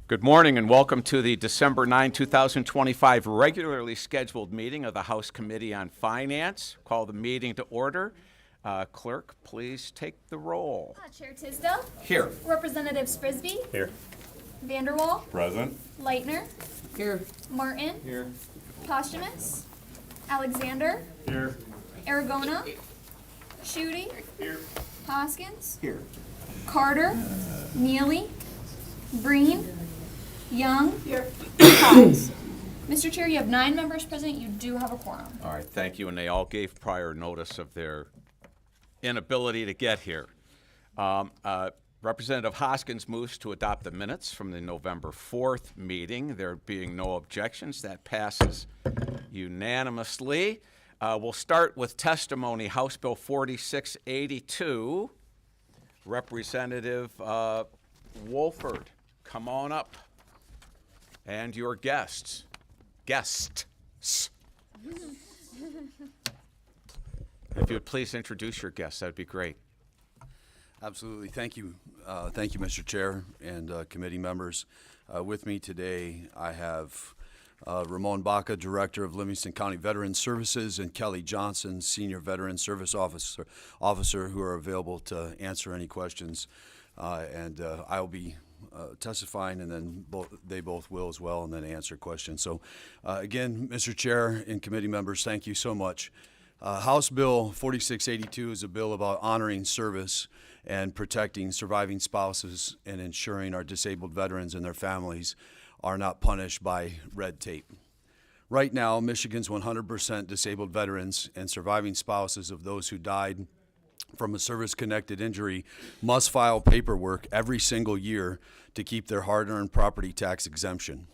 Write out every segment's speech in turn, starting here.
Good morning and welcome to the December 9, 2025 regularly scheduled meeting of the House Committee on Finance. Call the meeting to order. Clerk, please take the roll. Chair Tisdel. Here. Representatives Frisbee. Here. Vanderwall. Present. Leitner. Here. Martin. Here. Posthumus. Alexander. Here. Aragona. Schutte. Here. Hoskins. Here. Carter. Neely. Breen. Young. Here. Cox. Mr. Chair, you have 9 members present. You do have a quorum. All right, thank you. And they all gave prior notice of their inability to get here. Representative Hoskins moves to adopt the minutes from the November 4th meeting. There being no objections, that passes unanimously. We'll start with testimony, House Bill 4682. Representative Woolford, come on up. And your guests. If you would please introduce your guests, that'd be great. Absolutely. Thank you. Thank you, Mr. Chair and committee members. With me today, I have Ramon Baca, Director of Livingston County Veteran Services, and Kelly Johnson, Senior Veteran Service Officer, who are available to answer any questions. I'll be testifying, and then they both will as well, and then answer questions. So, again, Mr. Chair and committee members, thank you so much. House Bill 4682 is a bill about honoring service and protecting surviving spouses and ensuring our disabled veterans and their families are not punished by red tape. Right now, Michigan's 100% disabled veterans and surviving spouses of those who died from a service-connected injury must file paperwork every single year to keep their hard-earned property tax exemption.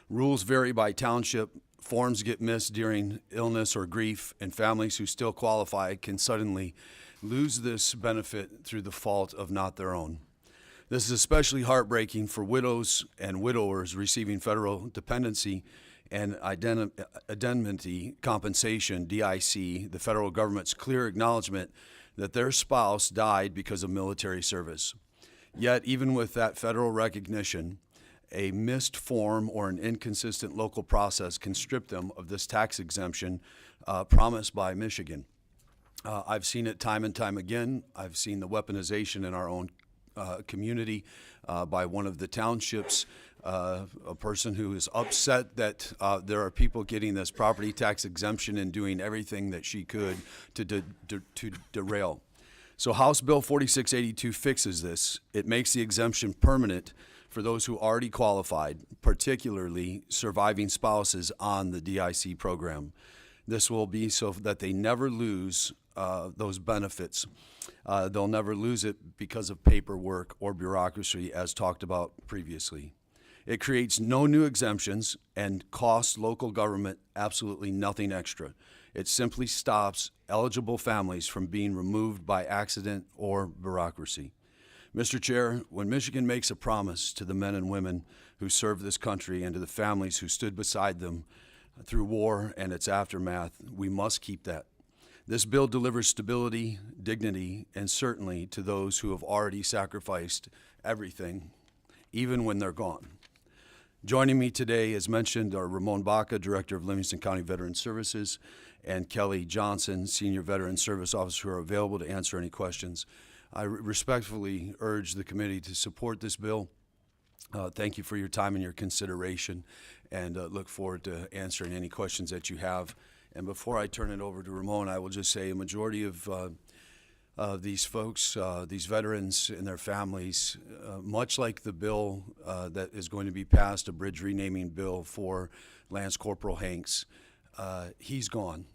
Rules vary by township, forms get missed during illness or grief, and families who still qualify can suddenly lose this benefit through the fault of not their own. This is especially heartbreaking for widows and widowers receiving federal dependency and indemnity compensation, DIC, the federal government's clear acknowledgement that their spouse died because of military service. Yet, even with that federal recognition, a missed form or an inconsistent local process can strip them of this tax exemption promised by Michigan. I've seen it time and time again. I've seen the weaponization in our own community by one of the townships, a person who is upset that there are people getting this property tax exemption and doing everything that she could to derail. So House Bill 4682 fixes this. It makes the exemption permanent for those who already qualified, particularly surviving spouses on the DIC program. This will be so that they never lose those benefits. They'll never lose it because of paperwork or bureaucracy, as talked about previously. It creates no new exemptions and costs local government absolutely nothing extra. It simply stops eligible families from being removed by accident or bureaucracy. Mr. Chair, when Michigan makes a promise to the men and women who serve this country and to the families who stood beside them through war and its aftermath, we must keep that. This bill delivers stability, dignity, and certainty to those who have already sacrificed everything, even when they're gone. Joining me today, as mentioned, are Ramon Baca, Director of Livingston County Veteran Services, and Kelly Johnson, Senior Veteran Service Officer, who are available to answer any questions. I respectfully urge the committee to support this bill. Thank you for your time and your consideration, and look forward to answering any questions that you have. And before I turn it over to Ramon, I will just say a majority of these folks, these veterans and their families, much like the bill that is going to be passed, a bridge renaming bill for Lance Corporal Hanks, he's gone.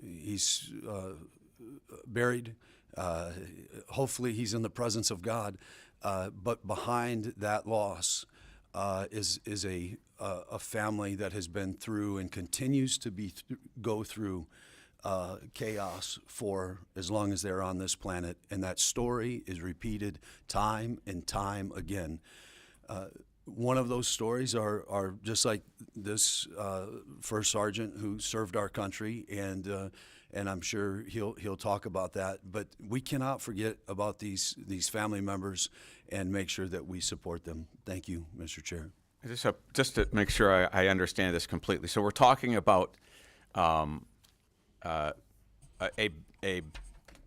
He's buried. Hopefully he's in the presence of God. But behind that loss is a family that has been through and continues to go through chaos for as long as they're on this planet, and that story is repeated time and time again. One of those stories are just like this first sergeant who served our country, and and I'm sure he'll talk about that. But we cannot forget about these family members and make sure that we support them. Thank you, Mr. Chair. Just to make sure I understand this completely. So we're talking about a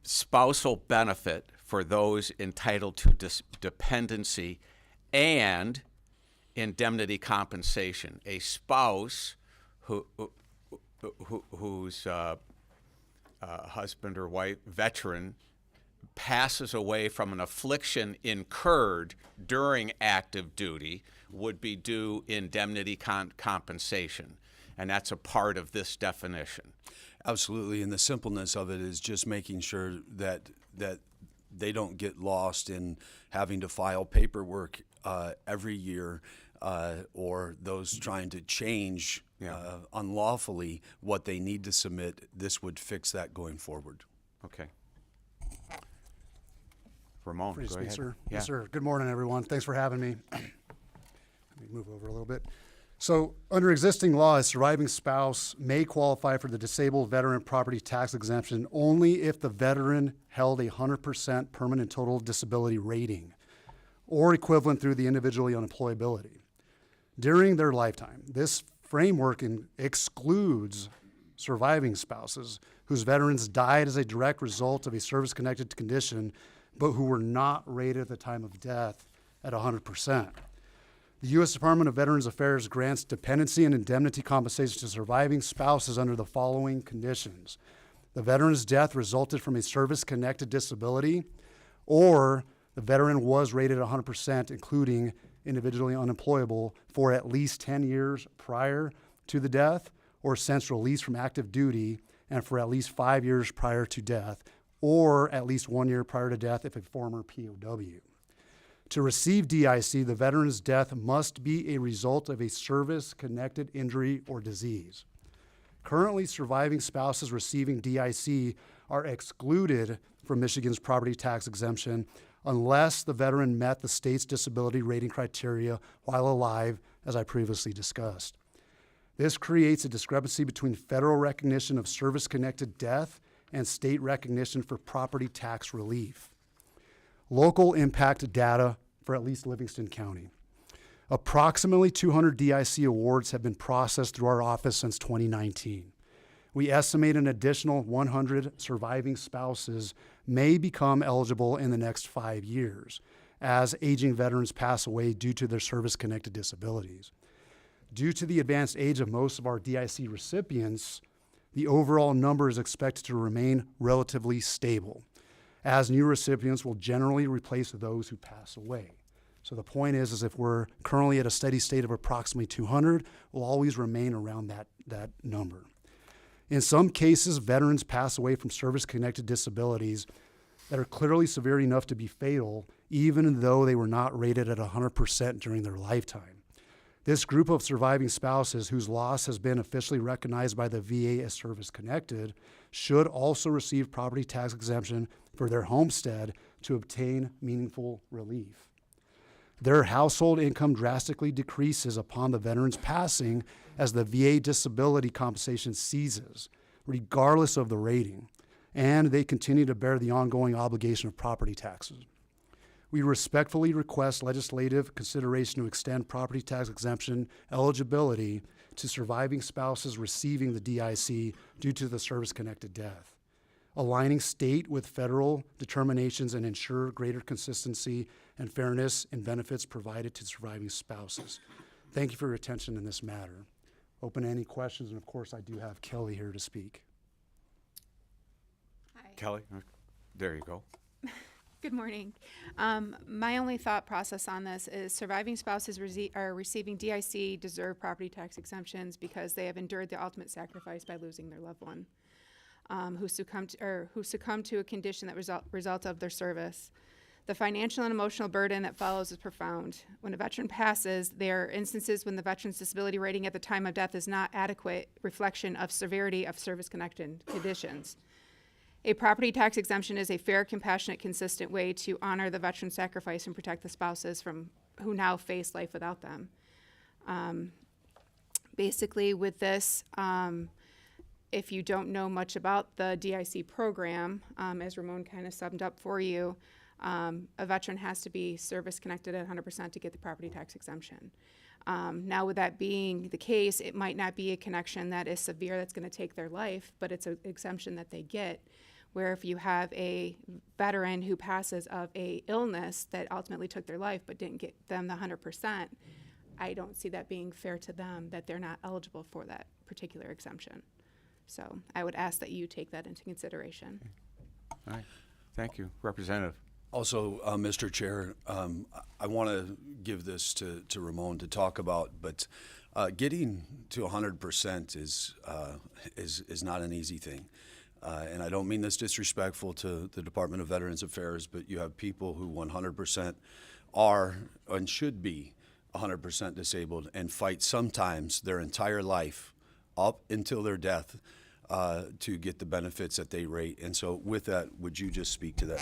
spousal benefit for those entitled to dependency and indemnity compensation. A spouse whose husband or wife, veteran, passes away from an affliction incurred during active duty would be due indemnity compensation. And that's a part of this definition. Absolutely, and the simpleness of it is just making sure that they don't get lost in having to file paperwork every year, or those trying to change unlawfully what they need to submit. This would fix that going forward. Okay. Ramon, Free to go speak, ahead. sir. Yeah. Yes, sir. Good morning, everyone. Thanks for having me. Let me move over a little bit. So, under existing law, a surviving spouse may qualify for the disabled veteran property tax exemption only if the veteran held a 100% permanent total disability rating or equivalent through the individually unemployability during their lifetime. This framework excludes surviving spouses whose veterans died as a direct result of a service-connected condition, but who were not rated at the time of death at 100%. The U.S. Department of Veterans Affairs grants dependency and indemnity compensation to surviving spouses under the following conditions. The veteran's death resulted from a service-connected disability, or the veteran was rated 100%, including individually unemployable, for at least 10 years prior to the death, or since release from active duty, and for at least 5 years prior to death, or at least 1 year prior to death if a former POW. To receive DIC, the veteran's death must be a result of a service-connected injury or disease. Currently, surviving spouses receiving DIC are excluded from Michigan's property tax exemption unless the veteran met the state's disability rating criteria while alive, as I previously discussed. This creates a discrepancy between federal recognition of service-connected death and state recognition for property tax relief. Local impact data for at least Livingston County. Approximately 200 DIC awards have been processed through our office since 2019. We estimate an additional 100 surviving spouses may become eligible in the next 5 years as aging veterans pass away due to their service-connected disabilities. Due to the advanced age of most of our DIC recipients, the overall number is expected to remain relatively stable, as new recipients will generally replace those who pass away. So the point is if we're currently at a steady state of approximately 200, we'll always remain around that number. In some cases, veterans pass away from service-connected disabilities that are clearly severe enough to be fatal, even though they were not rated at 100% during their lifetime. This group of surviving spouses whose loss has been officially recognized by the VA as service-connected should also receive property tax exemption for their homestead to obtain meaningful relief. Their household income drastically decreases upon the veteran's passing as the VA disability compensation ceases, regardless of the rating, and they continue to bear the ongoing obligation of property taxes. We respectfully request legislative consideration to extend property tax exemption eligibility to surviving spouses receiving the DIC due to the service-connected death, aligning state with federal determinations and ensure greater consistency and fairness in benefits provided to surviving spouses. Thank you for your attention in this matter. Open to any questions, and of course, I do have Kelly here to speak. Hi. Kelly, there you go. Good morning. My only thought process on this is surviving spouses are receiving DIC deserve property tax exemptions because they have endured the ultimate sacrifice by losing their loved one, who succumbed to a condition that result of their service. The financial and emotional burden that follows is profound. When a veteran passes, there are instances when the veteran's disability rating at the time of death is not adequate reflection of severity of service-connected conditions. A property tax exemption is a fair, compassionate, consistent way to honor the veteran's sacrifice and protect the spouses from who now face life without them. Basically, with this, if you don't know much about the DIC program, as Ramon kind of summed up for you, a veteran has to be service connected at 100% to get the property tax exemption. Now, with that being the case, it might not be a connection that is severe that's going to take their life, but it's an exemption that they get. Where if you have a veteran who passes of a illness that ultimately took their life but didn't get them the 100%, I don't see that being fair to them that they're not eligible for that particular exemption. So I would ask that you take that into consideration. All right. Thank you. Representative. Also, Mr. Chair, I want to give this to Ramon to talk about, but getting to 100% is not an easy thing. And I don't mean this disrespectful to the Department of Veterans Affairs, but you have people who 100% are and should be 100% disabled and fight sometimes their entire life up until their death to get the benefits that they rate. And so with that, would you just speak to that,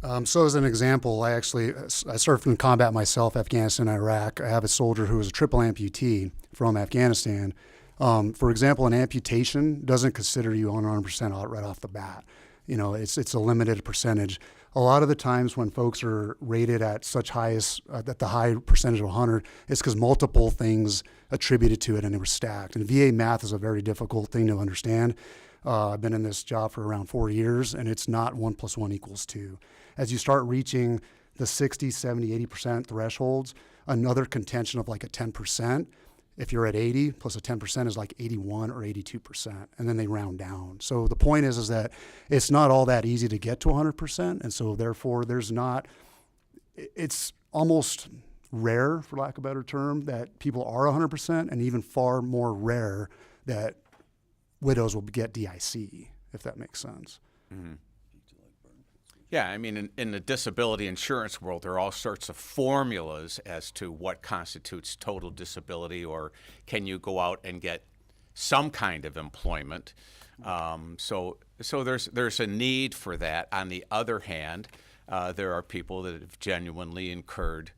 please? So as an example, I served in combat myself, Afghanistan, Iraq. I have a soldier who was a triple amputee from Afghanistan. For example, an amputation doesn't consider you 100% right off the bat. You know, it's a limited percentage. A lot of the times when folks are rated at such at the high percentage of 100, it's because multiple things attributed to it and they were stacked. And VA math is a very difficult thing to understand. I've been in this job for around 4 years, and it's not 1 + 1 = 2. As you start reaching the 60, 70, 80% thresholds, another contention of like a 10%, if you're at 80 plus a 10% is like 81 or 82%, and then they round down. So the point is that it's not all that easy to get to 100%, and so therefore it's almost rare, for lack of a better term, that people are 100%, and even far more rare that widows will get DIC, if that makes sense. Mm-hmm. Yeah, I mean, in the disability insurance world, there are all sorts of formulas as to what constitutes total disability, or can you go out and get some kind of employment. So there's a need for that. On the other hand, there are people that have genuinely incurred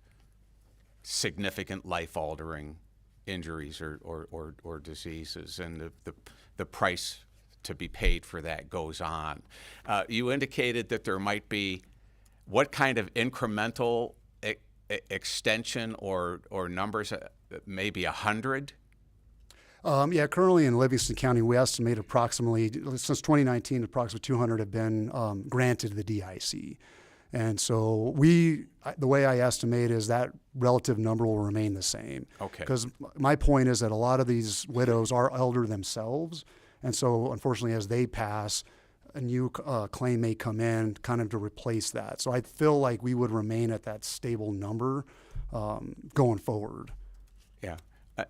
significant life-altering injuries or diseases, and the price to be paid for that goes on. You indicated that there might be what kind of incremental extension or numbers, maybe 100? Yeah, currently in Livingston County, we estimate approximately, since 2019, approximately 200 have been granted the DIC. And so the way I estimate is that relative number will remain the same. Okay. Because my point is that a lot of these widows are elder themselves. And so, unfortunately, as they pass, a new claim may come in kind of to replace that. So I feel like we would remain at that stable number going forward. Yeah,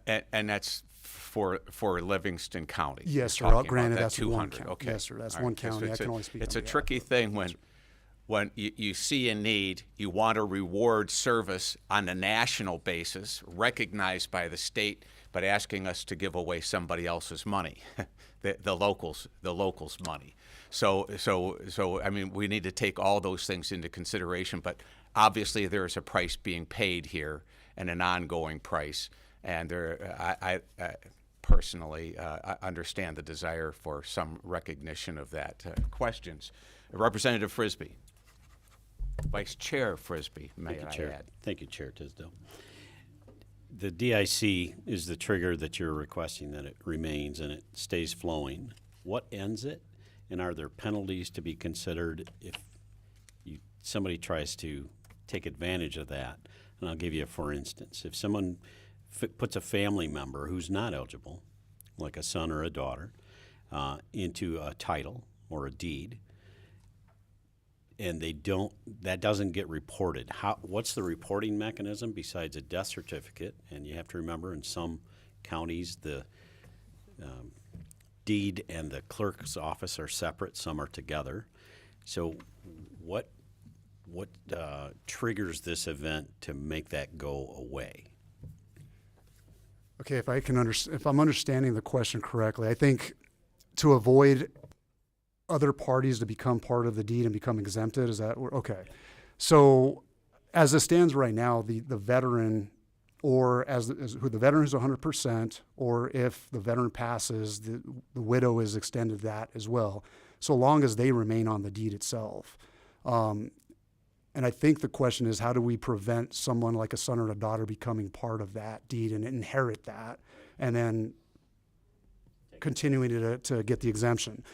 and that's for Livingston County. Yes, sir. Talking Granted, about that that's 200. one county. Okay. Yes, sir. That's All one right. county. I can only speak on It's a behalf tricky of it. thing when you see a need, you want to reward service on a national basis, recognized by the state, but asking us to give away somebody else's money, the locals' money. So I mean, we need to take all those things into consideration. But obviously, there is a price being paid here, and an ongoing price. And I personally I understand the desire for some recognition of that. Questions, Representative Frisbee. Vice Chair Frisbee, may I add. Thank you, Chair Tisdel. The DIC is the trigger that you're requesting that it remains and it stays flowing. What ends it? And are there penalties to be considered if somebody tries to take advantage of that? And I'll give you a for instance. If someone puts a family member who's not eligible, like a son or a daughter, into a title or a deed, and that doesn't get reported. What's the reporting mechanism besides a death certificate? And you have to remember, in some counties, the deed and the clerk's office are separate, some are together. So what triggers this event to make that go away? Okay, if I'm understanding the question correctly, I think to avoid other parties to become part of the deed and become exempted, is that okay? So as it stands right now, the veteran or as who the veteran is 100%, or if the veteran passes, the widow is extended that as well, so long as they remain on the deed itself. And I think the question is, how do we prevent someone like a son or a daughter becoming part of that deed and inherit that, and then continuing to get the exemption?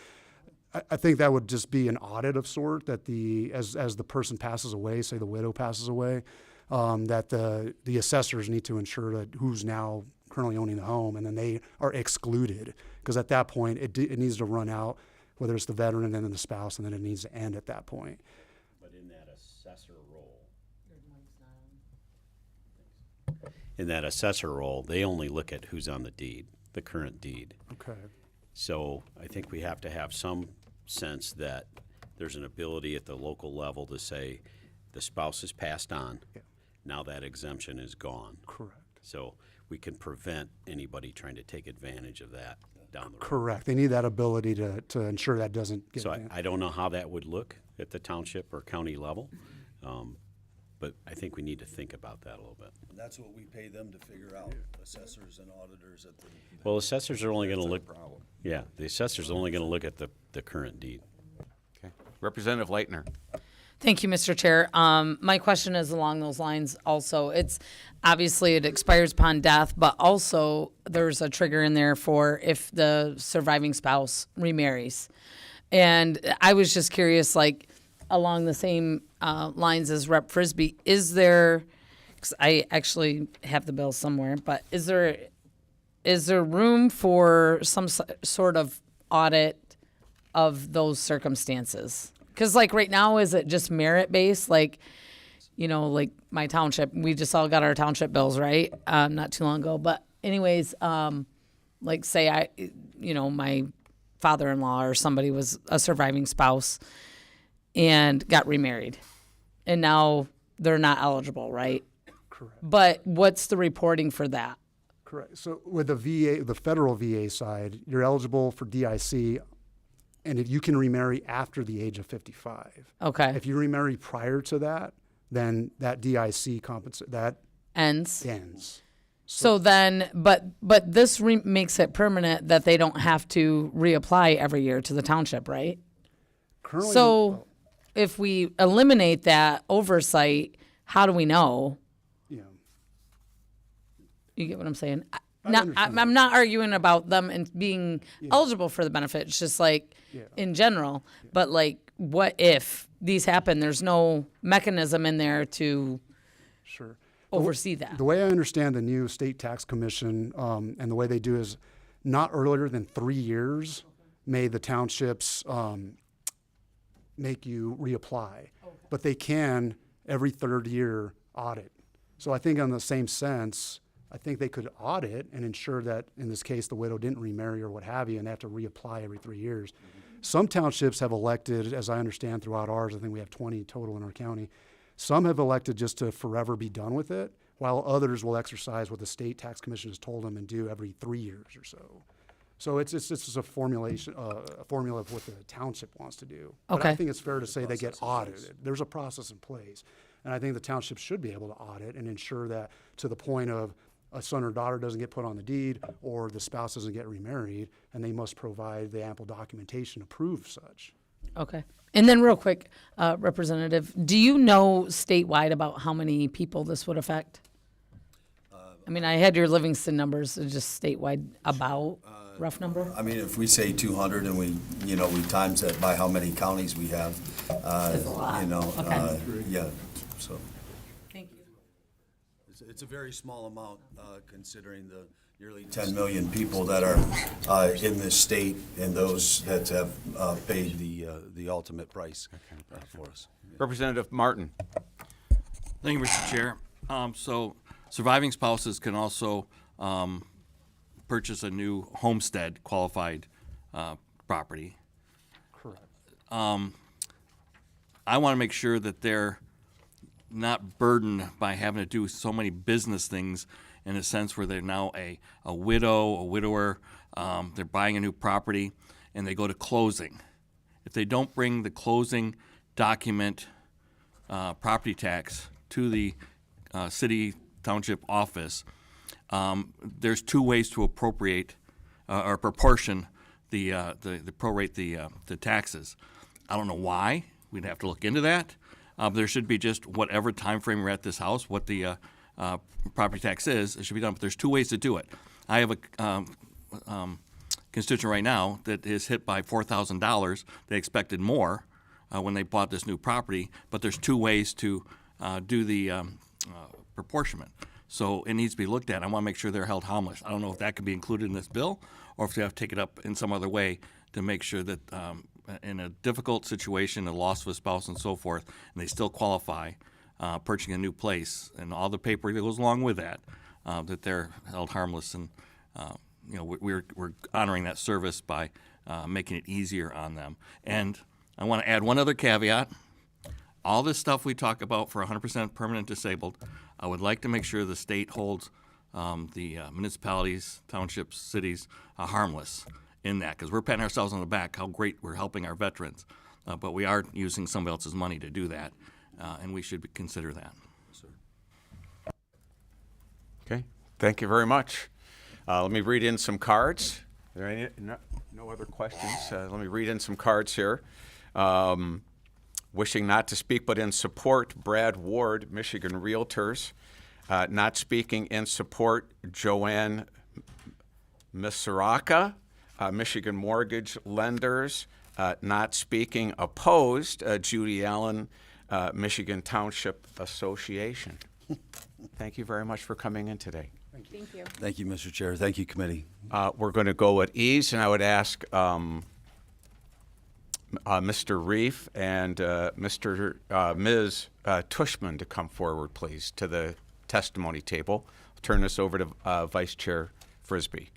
I think that would just be an audit of sort, that as the person passes away, say the widow passes away, that the assessors need to ensure that who's now currently owning the home, and then they are excluded, because at that point it needs to run out, whether it's the veteran and then the spouse, and then it needs to end at that point. But in that assessor role, they only look at who's on the deed, the current deed. Okay. So I think we have to have some sense that there's an ability at the local level to say the spouse has passed on. Yeah. Now that exemption is gone. Correct. So we can prevent anybody trying to take advantage of that down the road. Correct. They need that ability to ensure that doesn't get So advanced. I don't know how that would look at the township or county level, but I think we need to think about that a little bit. And that's what we pay them to figure out, assessors and auditors at the. Well, assessors are only going to look. Yeah, the assessor's only going to look at the current deed. Okay. Representative Leitner. Thank you, Mr. Chair. My question is along those lines also. It's obviously it expires upon death, but also there's a trigger in there for if the surviving spouse remarries. And I was just curious, like along the same lines as Rep. Frisbee, is there, 'cause I actually have the bill somewhere, but is there room for some sort of audit of those circumstances? Because like right now, is it just merit based? Like, you know, like my township, we just all got our township bills, right? Not too long ago. But anyways, like say my father-in-law or somebody was a surviving spouse and got remarried, and now they're not eligible, right? Correct. But what's the reporting for that? Correct. So with the VA, the federal VA side, you're eligible for DIC, and if you can remarry after the age of 55. Okay. If you remarry prior to that, then that DIC that Ends. ends. So then, but this makes it permanent that they don't have to reapply every year to the township, right? Currently, So if we eliminate that oversight, how do we know? yeah. You get what I'm saying? understand I'm not arguing about them and being eligible for the benefit. It's just like Yeah. in general. But like, what if these happen? There's no mechanism in there to Sure. oversee that. The way I understand the new state tax commission, and the way they do is not earlier than 3 years may the townships make you reapply, but they can every third year audit. So I think on the same sense, I think they could audit and ensure that in this case the widow didn't remarry or what have you, and they have to reapply every 3 years. Some townships have elected, as I understand throughout ours, I think we have 20 total in our county. Some have elected just to forever be done with it, while others will exercise what the state tax commission has told them and do every 3 years or so. So it's just a formula of what the township wants to do. But I Okay. think it's fair to say they get audited. There's a process in place. And I think the township should be able to audit and ensure that to the point of a son or daughter doesn't get put on the deed or the spouse doesn't get remarried, and they must provide the ample documentation to prove such. Okay. And then real quick, Representative, do you know statewide about how many people this would affect? I mean, I had your Livingston numbers, just statewide about rough number? I mean, if we say 200 and we times that by how many counties we have, That's a lot. Okay. yeah, so. Thank you. It's a very small amount, considering the nearly 10 million people that are in this state and those that have paid the ultimate price for us. Representative Martin. Thank you, Mr. Chair. So surviving spouses can also purchase a new homestead qualified property. Correct. I want to make sure that they're not burdened by having to do so many business things in a sense where they're now a widow, a widower, they're buying a new property, and they go to closing. If they don't bring the closing document property tax to the city Township office, there's two ways to appropriate or proportion the prorate the taxes. I don't know why. We'd have to look into that. There should be just whatever time frame we're at this house, what the property tax is, it should be done. But there's two ways to do it. I have a constituent right now that is hit by $4,000. They expected more when they bought this new property, but there's two ways to do the proportionment. So it needs to be looked at. I want to make sure they're held harmless. I don't know if that could be included in this bill or if they have to take it up in some other way to make sure that in a difficult situation, a loss of a spouse and so forth, and they still qualify purchasing a new place and all the paperwork that goes along with that, that they're held harmless. And we're honoring that service by making it easier on them. And I want to add one other caveat. All this stuff we talk about for 100% permanent disabled, I would like to make sure the state holds the municipalities, townships, cities harmless in that, because we're patting ourselves on the back how great we're helping our veterans, but we are using somebody else's money to do that, and we should consider that. Okay, thank you very much. Let me read in some cards. Are there any, no other questions? Let me read in some cards here. Wishing not to speak but in support, Brad Ward, Michigan Realtors. Not speaking in support, Joanne Misaraka, Michigan Mortgage Lenders. Not speaking opposed, Judy Allen, Michigan Township Association. Thank you very much for coming in today. Thank you. Thank you, Mr. Chair. Thank you, committee. We're going to go at ease, and I would ask Mr. Reef and Ms. Tushman to come forward, please, to the testimony table. I'll turn this over to Vice Chair Frisbee.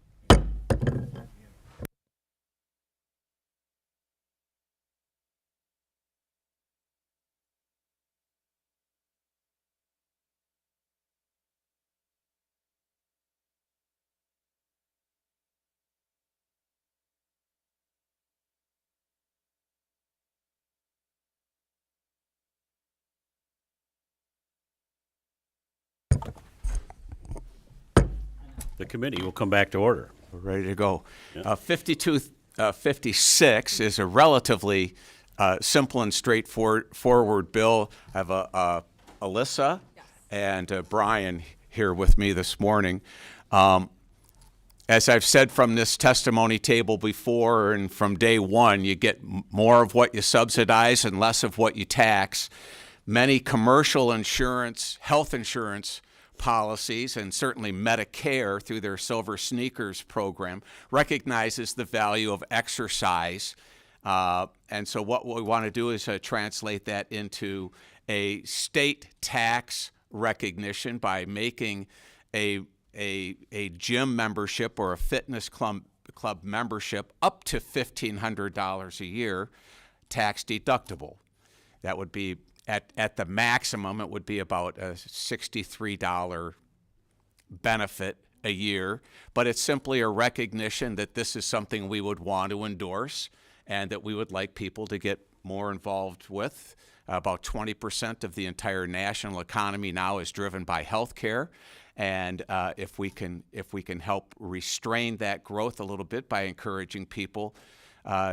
The committee will come back to order. We're ready to go. 5256 is a relatively simple and straightforward bill. I have Alyssa and Brian here with me this morning. As I've said from this testimony table before and from day one, you get more of what you subsidize and less of what you tax. Many commercial insurance, health insurance policies, and certainly Medicare through their Silver Sneakers program, recognizes the value of exercise. And so what we want to do is translate that into a state tax recognition by making a gym membership or a fitness club membership up to $1,500 a year tax deductible. That would be at the maximum, it would be about a $63 benefit a year, but it's simply a recognition that this is something we would want to endorse and that we would like people to get more involved with. About 20% of the entire national economy now is driven by healthcare, and if we can help restrain that growth a little bit by encouraging people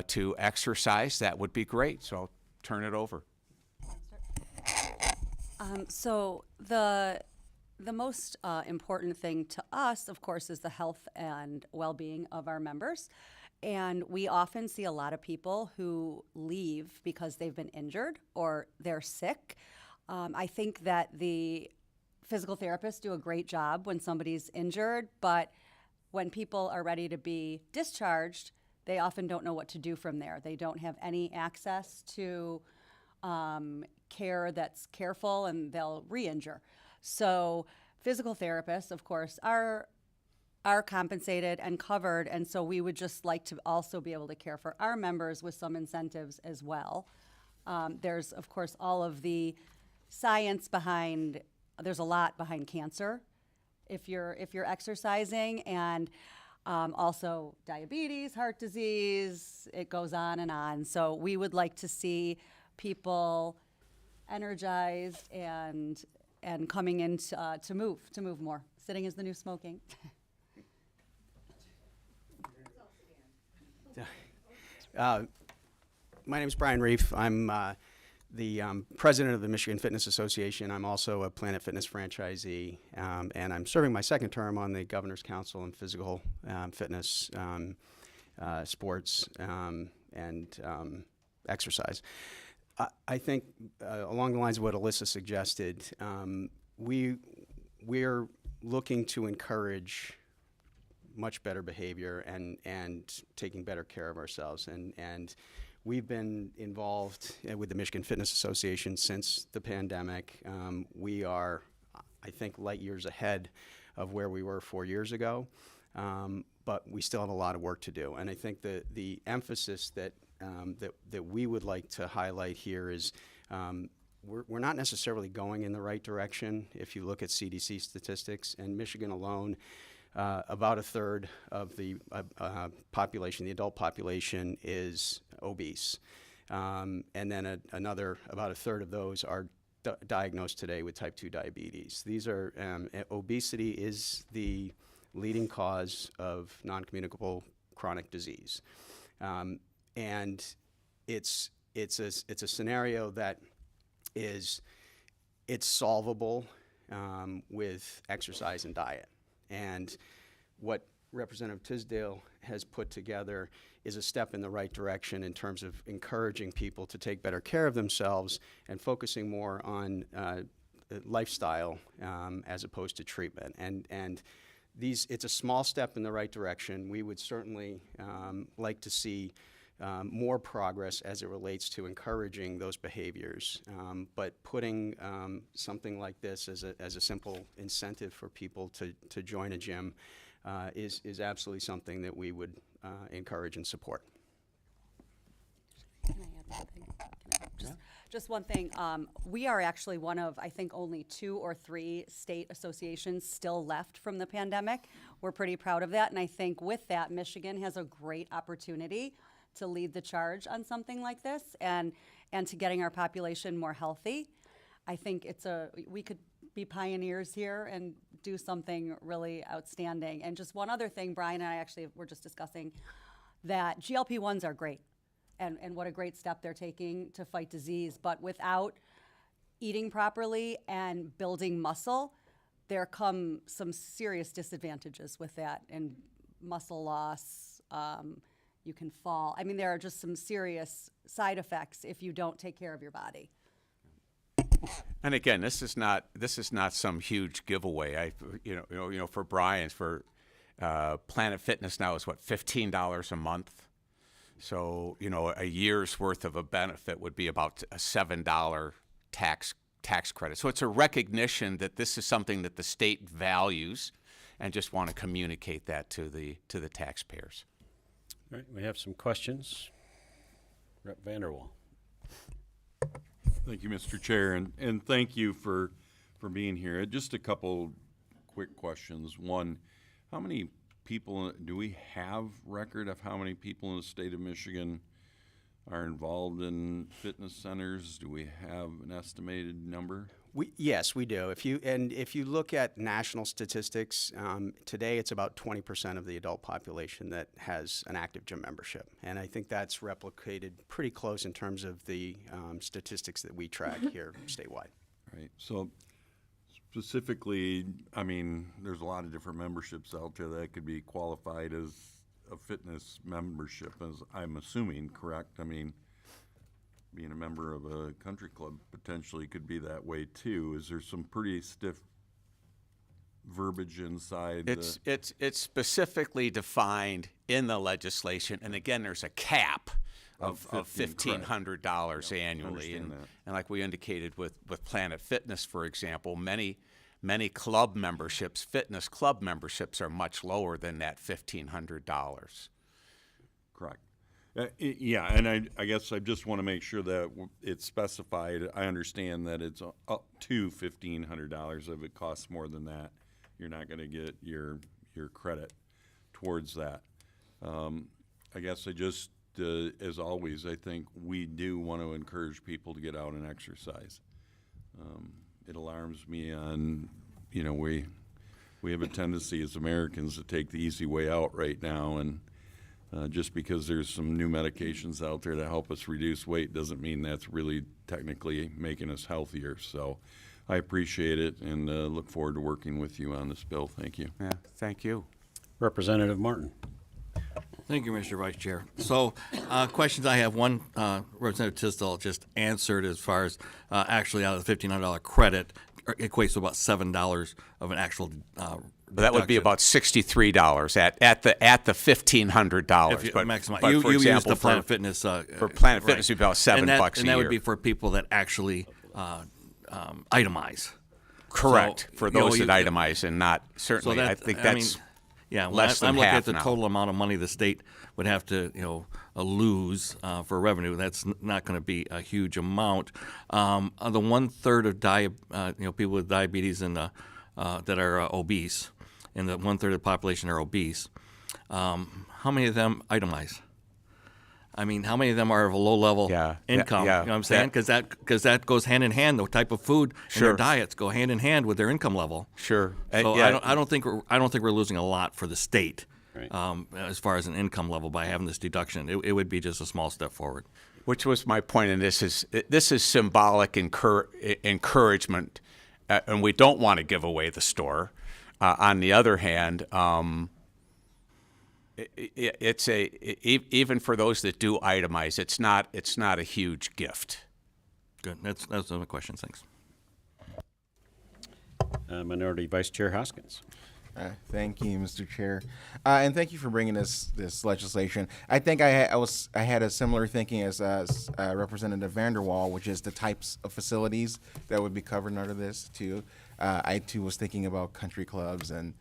to exercise, that would be great. So I'll turn it over. So the most important thing to us, of course, is the health and well-being of our members. And we often see a lot of people who leave because they've been injured or they're sick. I think that the physical therapists do a great job when somebody's injured, but when people are ready to be discharged, they often don't know what to do from there. They don't have any access to care that's careful, and they'll re-injure. So physical therapists, of course, are compensated and covered, and so we would just like to also be able to care for our members with some incentives as well. There's, of course, all of the science behind, there's a lot behind cancer if you're exercising, and also diabetes, heart disease, it goes on and on. So we would like to see people energized and and coming in to move more. Sitting is the new smoking. My name is Brian Reef. I'm the president of the Michigan Fitness Association. I'm also a Planet Fitness franchisee, and I'm serving my second term on the Governor's Council in Physical Fitness, Sports, and exercise. I think along the lines of what Alyssa suggested, we're looking to encourage much better behavior and taking better care of ourselves. And we've been involved with the Michigan Fitness Association since the pandemic. We are, I think, light years ahead of where we were 4 years ago, but we still have a lot of work to do. And I think the emphasis that we would like to highlight here is we're not necessarily going in the right direction. If you look at CDC statistics, in Michigan alone, about a third of the population, the adult population, is obese. And then another, about a third of those are diagnosed today with type 2 diabetes. These are, obesity is the leading cause of non-communicable chronic disease. And it's a scenario that it's solvable with exercise and diet. And what Representative Tisdel has put together is a step in the right direction in terms of encouraging people to take better care of themselves and focusing more on lifestyle as opposed to treatment. And it's a small step in the right direction. We would certainly like to see more progress as it relates to encouraging those behaviors. But putting something like this as a simple incentive for people to join a gym is absolutely something that we would encourage and support. Can I add one thing? Just one thing. We are actually one of, I think, only 2 or 3 state associations still left from the pandemic. We're pretty proud of that. And I think with that, Michigan has a great opportunity to lead the charge on something like this and to getting our population more healthy. I think we could be pioneers here and do something really outstanding. And just one other thing, Brian and I actually were just discussing that GLP-1s are great and what a great step they're taking to fight disease. But without eating properly and building muscle, there come some serious disadvantages with that, and muscle loss, you can fall. I mean, there are just some serious side effects if you don't take care of your body. And again, this is not some huge giveaway. For Brian, for Planet Fitness now is what, $15 a month. So a year's worth of a benefit would be about a $7 tax credit. So it's a recognition that this is something that the state values, and just want to communicate that to the taxpayers. All right, we have some questions. Rep. VanWoerkom. Thank you, Mr. Chair, and thank you for being here. Just a couple quick questions. One, how many people, do we have record of how many people in the state of Michigan are involved in fitness centers? Do we have an estimated number? Yes, we do. If you look at national statistics, today it's about 20% of the adult population that has an active gym membership, and I think that's replicated pretty close in terms of the statistics that we track here statewide. Right. So specifically, I mean, there's a lot of different memberships out there that could be qualified as a fitness membership, as I'm assuming, correct? I mean, being a member of a country club potentially could be that way too. Is there some pretty stiff verbiage inside? It's specifically defined in the legislation, and again, there's a cap of $1,500 annually, and like we indicated with Planet Fitness, for example, many club memberships, fitness club memberships, are much lower than that $1,500. Correct. Yeah, and I guess I just want to make sure that it's specified. I understand that it's up to $1,500. If it costs more than that, you're not going to get your credit towards that. I guess I just, as always, I think we do want to encourage people to get out and exercise. it alarms me on, we have a tendency as Americans to take the easy way out right now, and just because there's some new medications out there to help us reduce weight doesn't mean that's really technically making us healthier. So I appreciate it and look forward to working with you on this bill. Thank you. Yeah, thank you. Representative Martin. Thank you, Mr. Vice Chair. So, questions I have. One, Representative Tisdel just answered as far as actually out of the $1,500 credit equates to about $7 of an actual. But that would be about $63 at the $1,500. If you But maximize, but you for use example, the Planet Fitness. for Planet right. Fitness, would be about $7 and that, a and year. that would be for people that actually itemize. Correct, So, for you know, those you- that itemize and not, certainly, that, I think I that's mean, yeah, when less than I'm looking half at the now. total amount of money the state would have to, lose for revenue. That's not going to be a huge amount. The 1/3 of people with diabetes and that are obese, and the 1/3 of the population are obese. How many of them itemize? I mean, how many of them are of a low-level income? yeah, You know what I'm saying? Because that goes hand in hand. The type of food and Sure. their diets go hand in hand with their income level. Sure. So Yeah. I don't think we're losing a lot for the state Right. as far as an income level by having this deduction. It would be just a small step forward. Which was my point, and this is symbolic encouragement, and we don't want to give away the store. On the other hand, it's even for those that do itemize, it's not a huge gift. Good. That's my questions. Thanks. Minority Vice Chair Hoskins. Thank you, Mr. Chair, and thank you for bringing this legislation. I think I had a similar thinking as Representative VanWoerkom, which is the types of facilities that would be covered under this too. I too was thinking about country clubs and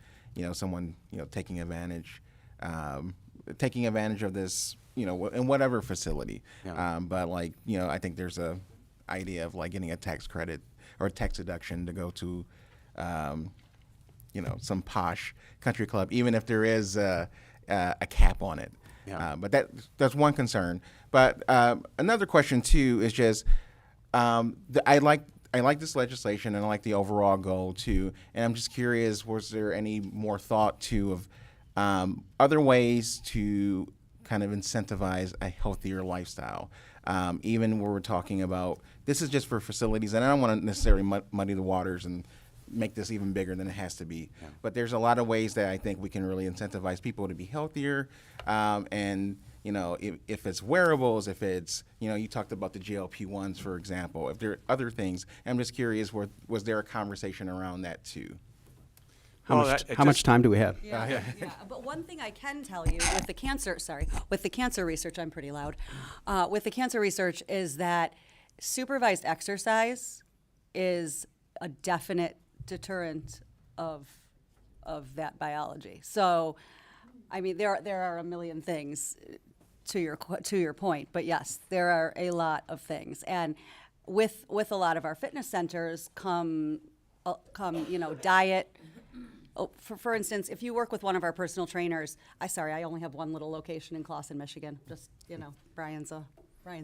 someone taking advantage of this in whatever facility. Yeah. But I think there's a idea of getting a tax credit or a tax deduction to go to some posh country club, even if there is a cap on it. Yeah. But that's one concern. But another question too is just I like this legislation and I like the overall goal too. And I'm just curious, was there any more thought too of other ways to kind of incentivize a healthier lifestyle? Even where we're talking about, this is just for facilities, and I don't want to necessarily muddy the waters and make this even bigger than it has to be. Yeah. But there's a lot of ways that I think we can really incentivize people to be healthier. And if it's wearables, if it's you talked about the GLP-1s, for example. If there are other things, I'm just curious, was there a conversation around that too? How much time do we have? Yeah. But one thing I can tell you with the cancer research, I'm pretty loud. With the cancer research is that supervised exercise is a definite deterrent of that biology. So, I mean, there are a million things to your point, but yes, there are a lot of things, and with a lot of our fitness centers come diet. Oh, for instance, if you work with one of our personal trainers, I only have one little location in Clawson, Michigan. Just Brian's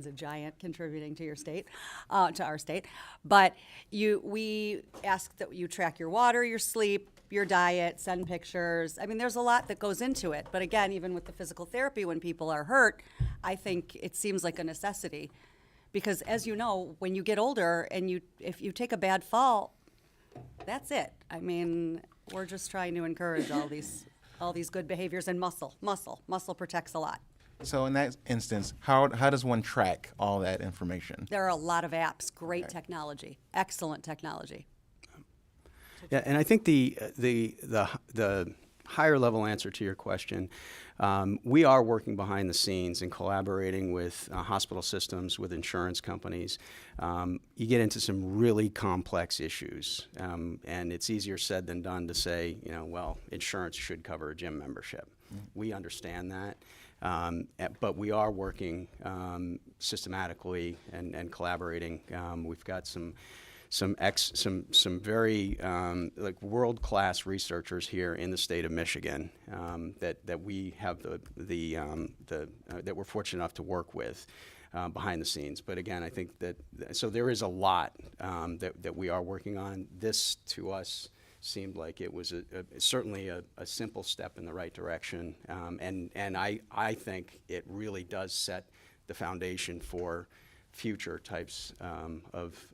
a giant contributing to your state, to our state. But we ask that you track your water, your sleep, your diet, send pictures. I mean, there's a lot that goes into it. But again, even with the physical therapy, when people are hurt, I think it seems like a necessity, because as you know, when you get older and if you take a bad fall, that's it. I mean, we're just trying to encourage all these good behaviors, and muscle protects a lot. So in that instance, how does one track all that information? There are a lot of apps, great technology, excellent technology. Yeah, and I think the higher level answer to your question, we are working behind the scenes and collaborating with hospital systems, with insurance companies. You get into some really complex issues, and it's easier said than done to say, well, insurance should cover a gym membership. Mm-hmm. We understand that. But we are working systematically and collaborating. We've got some very world-class researchers here in the state of Michigan that we have that we're fortunate enough to work with. behind the scenes. But again, I think that, so there is a lot that we are working on. This, to us, seemed like it was certainly a simple step in the right direction. And I think it really does set the foundation for future types of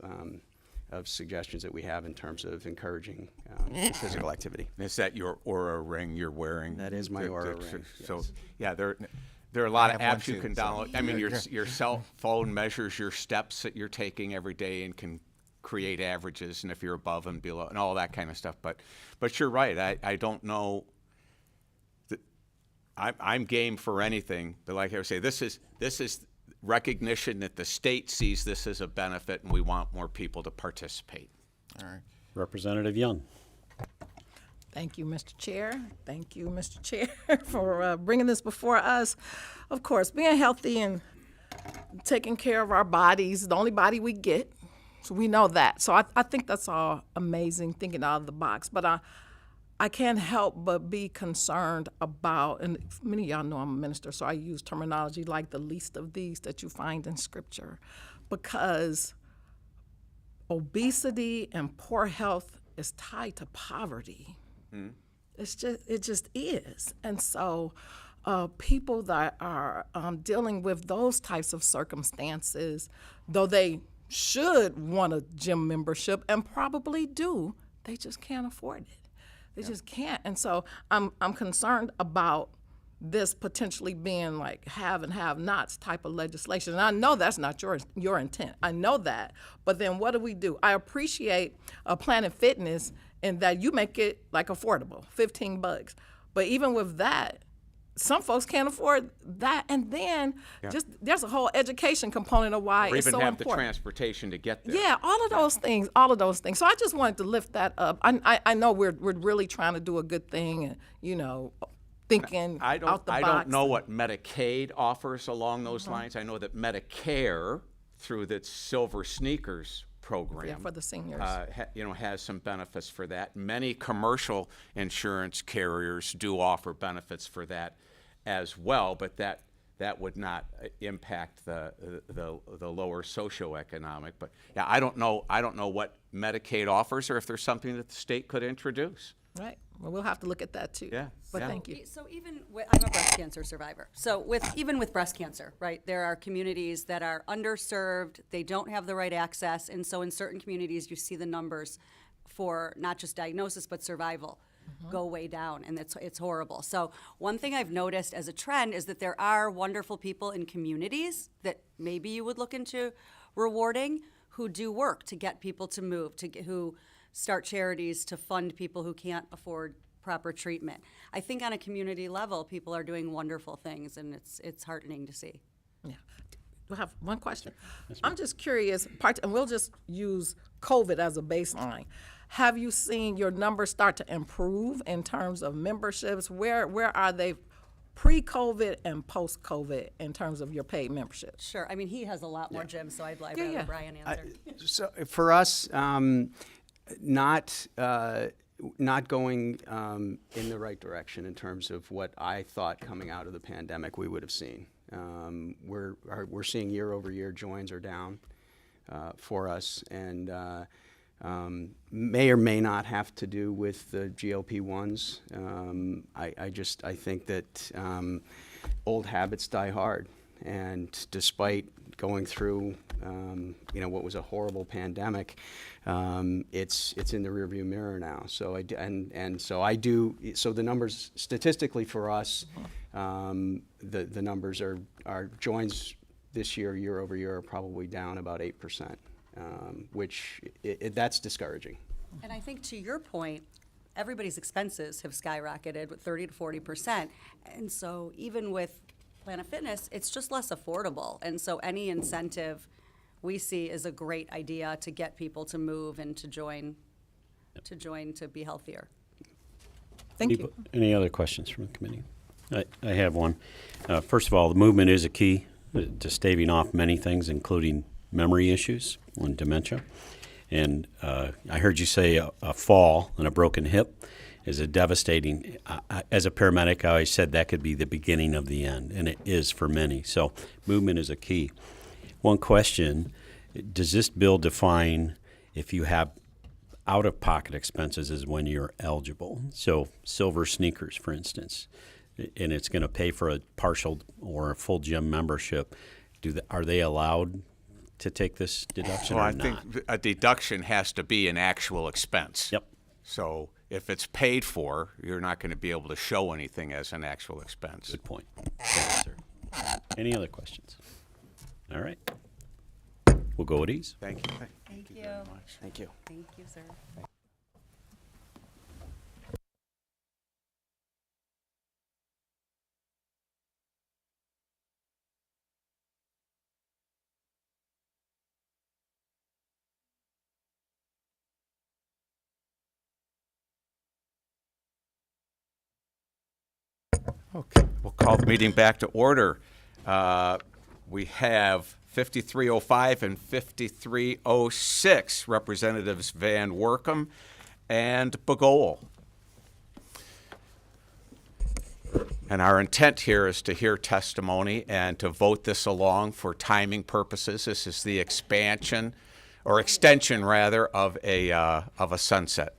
suggestions that we have in terms of encouraging physical activity. Is that your Aura ring you're wearing? That is my Aura ring, So, yes. yeah, there are a lot of have one apps you too, can so- download. I mean, your cell phone measures your steps that you're taking every day and can create averages, and if you're above and below, and all that kind of stuff. But you're right. I don't know. I'm game for anything, but like I would say, this is recognition that the state sees this as a benefit, and we want more people to participate. All right. Representative Young. Thank you, Mr. Chair. Thank you, Mr. Chair, for bringing this before us. Of course, being healthy and taking care of our bodies, the only body we get, so we know that. So I think that's all amazing, thinking out of the box. But I can't help but be concerned about, and many of y'all know I'm a minister, so I use terminology like the least of these that you find in Scripture, because obesity and poor health is tied to poverty. It just is. And so people that are dealing with those types of circumstances, though they should want a gym membership and probably do, they just can't afford it. They just can't. And so I'm concerned about this potentially being like have and have nots type of legislation. And I know that's not your intent. I know that. But then what do? I appreciate Planet Fitness in that you make it like affordable, $15. But even with that, some folks can't afford that. And then just there's a whole education component of why Or it's even so have the important. transportation to get there. Yeah, all of those things. So I just wanted to lift that up. I know we're really trying to do a good thing, and thinking out the box. I don't know what Medicaid offers along those lines. I know that Medicare, through the Silver Sneakers program, Yeah, for the seniors. has some benefits for that. Many commercial insurance carriers do offer benefits for that as well, but that would not impact the lower socioeconomic. But yeah, I don't know what Medicaid offers, or if there's something that the state could introduce. Right. Well, we'll have to look at that too. Yeah, But yeah. thank you. So even I'm a breast cancer survivor. So even with breast cancer, right, there are communities that are underserved. They don't have the right access, and so in certain communities, you see the numbers for not just diagnosis but survival go way down, and it's horrible. So one thing I've noticed as a trend is that there are wonderful people in communities that maybe you would look into rewarding, who do work to get people to move, who start charities to fund people who can't afford proper treatment. I think on a community level, people are doing wonderful things, and it's heartening to see. Yeah. We'll have one question. I'm just curious, and we'll just use COVID as a baseline. Have you seen your numbers start to improve in terms of memberships? Where are they pre-COVID and post-COVID in terms of your paid membership? Sure. I mean, he has a lot more gyms, so I'd like to Yeah. have Brian answer. So for us, not going in the right direction in terms of what I thought coming out of the pandemic we would have seen. We're seeing year-over-year joins are down for us, and may or may not have to do with the GLP-1s. I think that old habits die hard, and despite going through what was a horrible pandemic, it's in the rearview mirror now. So so the numbers statistically for us, the numbers are joins this year over year are probably down about 8%, which that's discouraging. And I think to your point, everybody's expenses have skyrocketed with 30 to 40%. And so even with Planet Fitness, it's just less affordable. And so any incentive we see is a great idea to get people to move and to join to be healthier. Thank you. Any other questions from the committee? I have one. First of all, the movement is a key to staving off many things, including memory issues and dementia. And I heard you say a fall and a broken hip is a devastating. As a paramedic, I always said that could be the beginning of the end, and it is for many. So movement is a key. One question, does this bill define if you have out-of-pocket expenses is when you're eligible? So silver sneakers, for instance, and it's going to pay for a partial or a full gym membership. Are they allowed to take this deduction Well, or I not? think a deduction has to be an actual expense. Yep. So if it's paid for, you're not going to be able to show anything as an actual expense. Good point. Thank you, sir. Any other questions? All right. We'll go at ease. Thank you. Thank you. very much. Thank you. Thank you, sir. Okay, we'll call the meeting back to order. We have 5305 and 5306, Representatives VanWoerkom and BeGole. And our intent here is to hear testimony and to vote this along for timing purposes. This is the expansion, or extension rather, of a sunset.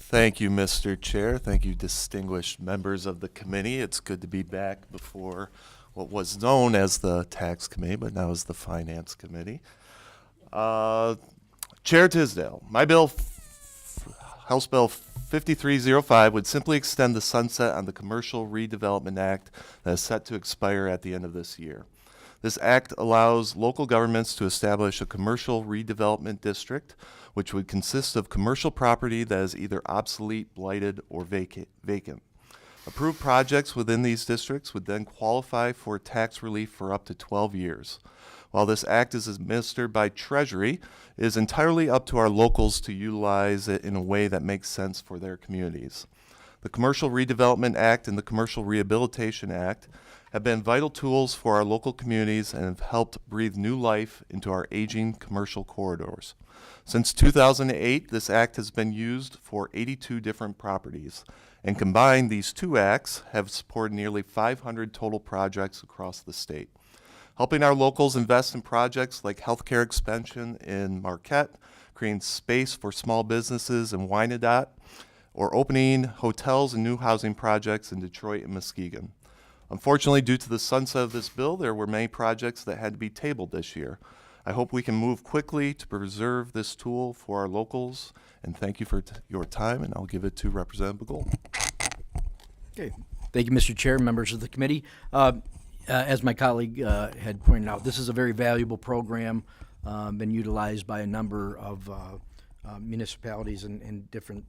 Thank you, Mr. Chair. Thank you, distinguished members of the committee. It's good to be back before what was known as the Tax Committee, but now is the Finance Committee. Chair Tisdel, my bill, House Bill 5305, would simply extend the sunset on the Commercial Redevelopment Act that is set to expire at the end of this year. This act allows local governments to establish a commercial redevelopment district, which would consist of commercial property that is either obsolete, blighted, or vacant. Approved projects within these districts would then qualify for tax relief for up to 12 years. While this act is administered by Treasury, it is entirely up to our locals to utilize it in a way that makes sense for their communities. The Commercial Redevelopment Act and the Commercial Rehabilitation Act have been vital tools for our local communities and have helped breathe new life into our aging commercial corridors. Since 2008, this act has been used for 82 different properties, and combined, these two acts have supported nearly 500 total projects across the state. Helping our locals invest in projects like healthcare expansion in Marquette, creating space for small businesses in Wyandotte, or opening hotels and new housing projects in Detroit and Muskegon. Unfortunately, due to the sunset of this bill, there were many projects that had to be tabled this year. I hope we can move quickly to preserve this tool for our locals, and thank you for your time, and I'll give it to Representative BeGole. Okay. Thank you, Mr. Chair, members of the committee. As my colleague had pointed out, this is a very valuable program, been utilized by a number of municipalities in different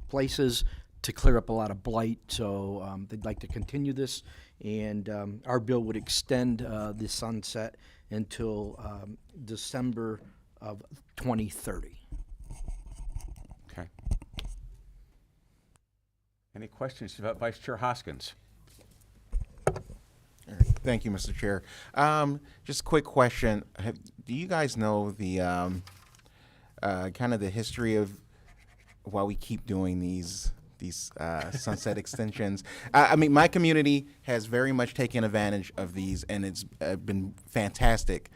places to clear up a lot of blight, so they'd like to continue this, and our bill would extend the sunset until December of 2030. Okay. Any questions about Vice Chair Hoskins? Thank you, Mr. Chair. Just a quick question. Do you guys know the kind of the history of why we keep doing these sunset extensions? I mean, my community has very much taken advantage of these, and it's been fantastic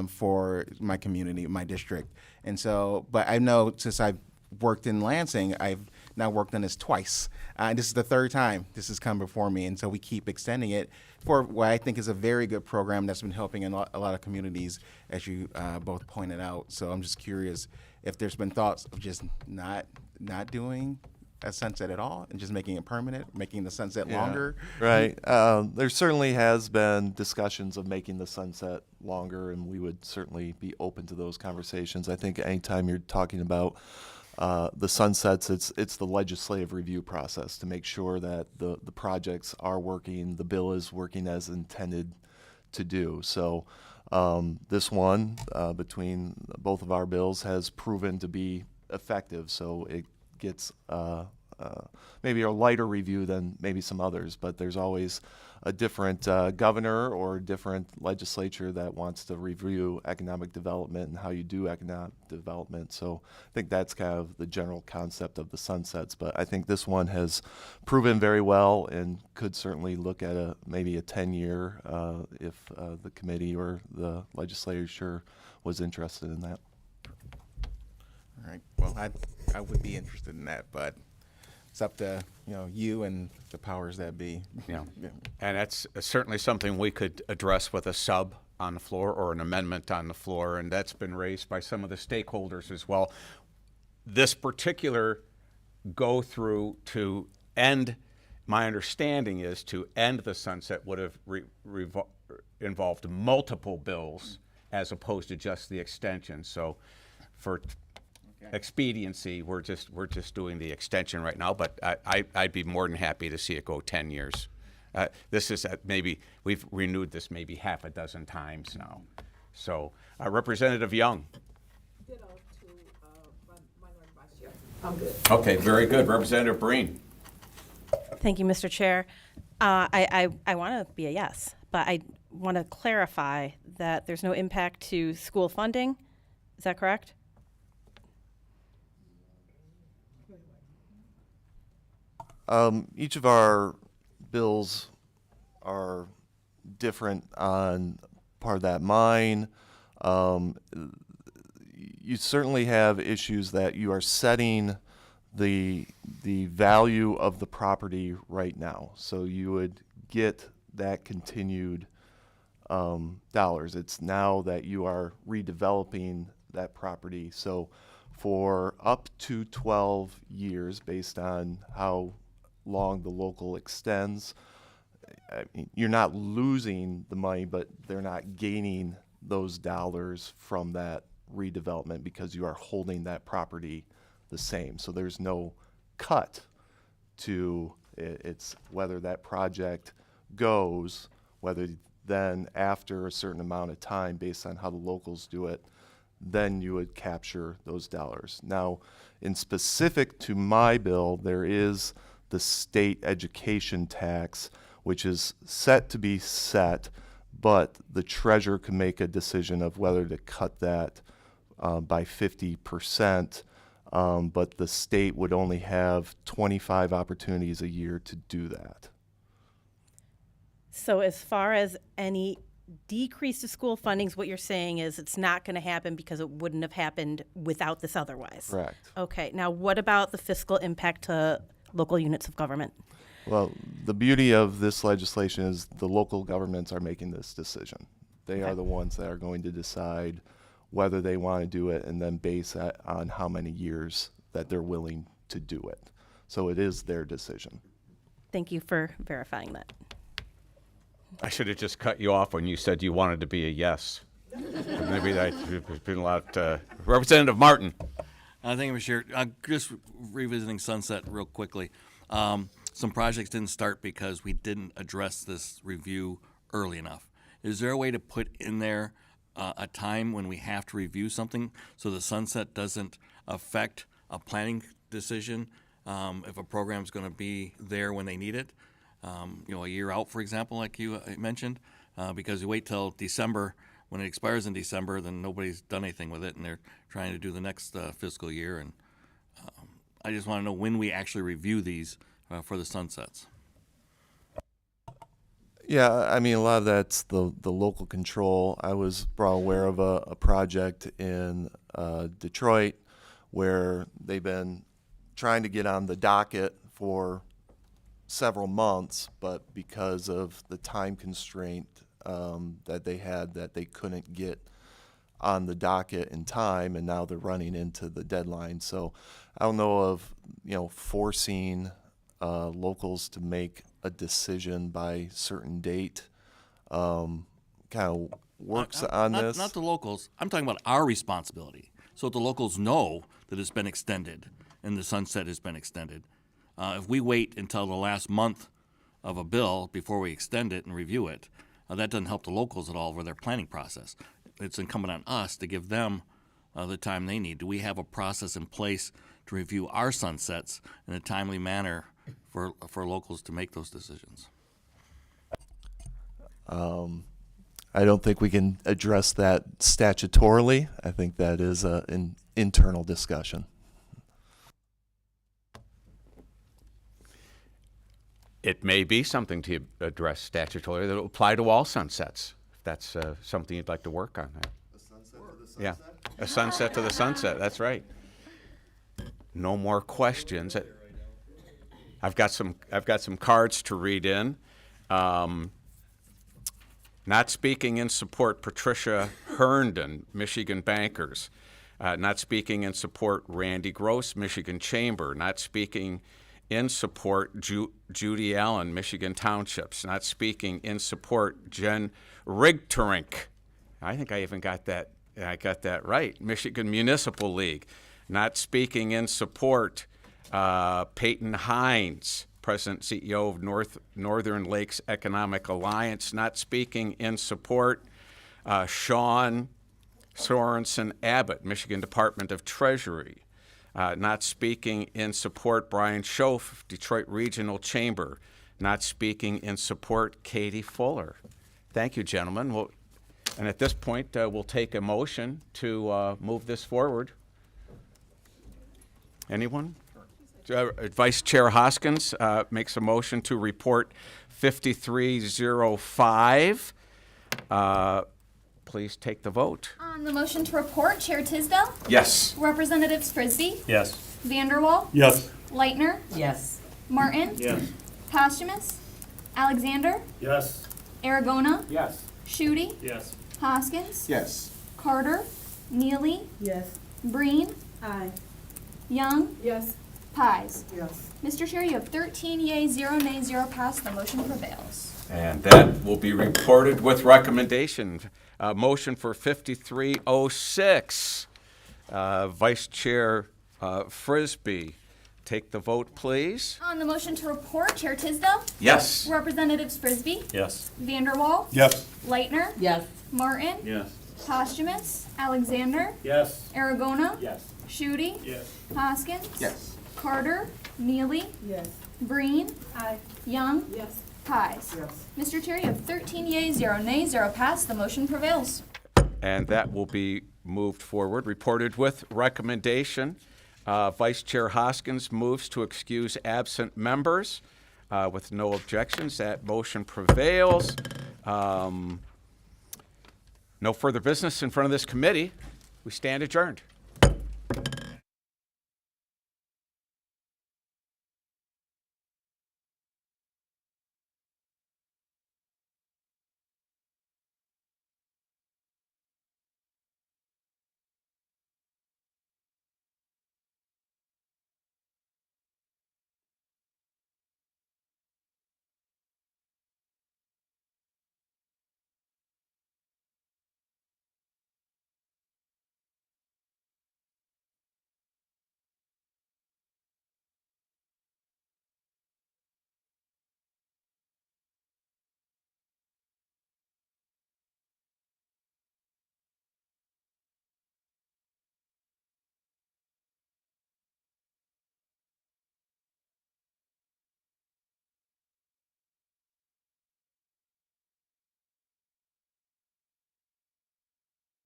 for my community, my district. And so, but I know since I've worked in Lansing, I've now worked on this twice. This is the third time this has come before me, and so we keep extending it for what I think is a very good program that's been helping a lot of communities, as you both pointed out. So I'm just curious if there's been thoughts of just not doing a sunset at all and just making it permanent, making the sunset longer. Right. There certainly has been discussions of making the sunset longer, and we would certainly be open to those conversations. I think anytime you're talking about the sunsets, it's the legislative review process to make sure that the projects are working, the bill is working as intended to do. So this one, between both of our bills, has proven to be effective. So it gets maybe a lighter review than maybe some others, but there's always a different governor or different legislature that wants to review economic development and how you do economic development. So I think that's kind of the general concept of the sunsets. But I think this one has proven very well and could certainly look at maybe a 10-year if the committee or the legislature was interested in that. All right. Well, I would be interested in that, but it's up to you and the powers that be. Yeah. And that's certainly something we could address with a sub on the floor or an amendment on the floor, and that's been raised by some of the stakeholders as well. This particular go through to end, my understanding is to end the sunset would have involved multiple bills as opposed to just the extension. So for expediency, we're just doing the extension right now, but I'd be more than happy to see it go 10 years. This is maybe, we've renewed this maybe half a dozen times now. So Representative Young. I'm good. Okay, very good. Representative Breen. Thank you, Mr. Chair. I want to be a yes, but I want to clarify that there's no impact to school funding. Is that correct? Each of our bills are different on part of that. Mine, you certainly have issues that you are setting the value of the property right now. So you would get that continued dollars. It's now that you are redeveloping that property. So for up to 12 years, based on how long the local extends, I mean, you're not losing the money, but they're not gaining those dollars from that redevelopment because you are holding that property the same. So there's no cut to it. It's whether that project goes, whether then after a certain amount of time, based on how the locals do it, then you would capture those dollars. Now, in specific to my bill, there is the state education tax, which is set to be set, but the treasurer can make a decision of whether to cut that by 50%, but the state would only have 25 opportunities a year to do that. So as far as any decrease to school fundings, what you're saying is it's not going to happen because it wouldn't have happened without this otherwise. Correct. Okay. Now, what about the fiscal impact to local units of government? Well, the beauty of this legislation is the local governments are making this decision. They are the ones that are going to decide whether they want to do it and then base that on how many years that they're willing to do it. So it is their decision. Thank you for verifying that. I should have just cut you off when you said you wanted to be a yes. Maybe that has been a lot. Representative Martin. Thank you, Mr. Chair. Just revisiting Sunset real quickly. Some projects didn't start because we didn't address this review early enough. Is there a way to put in there a time when we have to review something so the sunset doesn't affect a planning decision if a program's going to be there when they need it? A year out, for example, like you mentioned, because you wait till December. When it expires in December, then nobody's done anything with it, and they're trying to do the next fiscal year. And I just want to know when we actually review these for the sunsets. Yeah, I mean, a lot of that's the local control. I was brought aware of a project in Detroit where they've been trying to get on the docket for several months, but because of the time constraint that they had, that they couldn't get on the docket in time, and now they're running into the deadline. So I don't know of forcing locals to make a decision by certain date. Kind of works on this. Not the locals. I'm talking about our responsibility. So the locals know that it's been extended and the sunset has been extended. If we wait until the last month of a bill before we extend it and review it, that doesn't help the locals at all with their planning process. It's incumbent on us to give them the time they need. Do we have a process in place to review our sunsets in a timely manner for locals to make those decisions. I don't think we can address that statutorily. I think that is an internal discussion. It may be something to address statutorily that will apply to all sunsets. If that's something you'd like to work on. A sunset to the sunset? Yeah, a sunset to the sunset, that's right. No more questions. I've got some cards to read in. Not speaking in support, Patricia Herndon, Michigan Bankers. Not speaking in support, Randy Gross, Michigan Chamber. Not speaking in support, Judy Allen, Michigan Townships. Not speaking in support, Jen Rigterink. I think I even got that. I got that right. Michigan Municipal League. Not speaking in support, Peyton Hines, President CEO of Northern Lakes Economic Alliance. Not speaking in support, Sean Sorensen Abbott, Michigan Department of Treasury. Not speaking in support, Brian Schoaf, Detroit Regional Chamber. Not speaking in support, Katie Fuller. Thank you, gentlemen. And at this point, we'll take a motion to move this forward. Anyone? Vice Chair Hoskins makes a motion to report 5305. Please take the vote. On the motion to report, Chair Tisdel? Yes. Representatives Frisbee? Yes. Vanderwall? Yes. Leitner? Yes. Martin? Yes. Posthumous? Alexander? Yes. Aragona? Yes. Schutte? Yes. Hoskins? Yes. Carter? Neely? Yes. Breen? Aye. Young? Yes. Pies? Yes. Mr. Chair, you have 13 yeas, 0 nays, 0 pass. The motion prevails. And that will be reported with recommendation. Motion for 5306. Vice Chair Frisbee, take the vote, please. On the motion to report, Chair Tisdel? Yes. Representatives Frisbee? Yes. Vanderwall? Yes. Leitner? Yes. Martin? Yes. Posthumous? Alexander? Yes. Aragona? Yes. Schutte? Yes. Hoskins? Yes. Carter? Neely? Yes. Breen? Aye. Young? Yes. Pies? Yes. Mr. Chair, you have 13 yeas, 0 nays, 0 pass. The motion prevails. And that will be moved forward, reported with recommendation. Vice Chair Hoskins moves to excuse absent members with no objections. That motion prevails. No further business in front of this committee. We stand adjourned.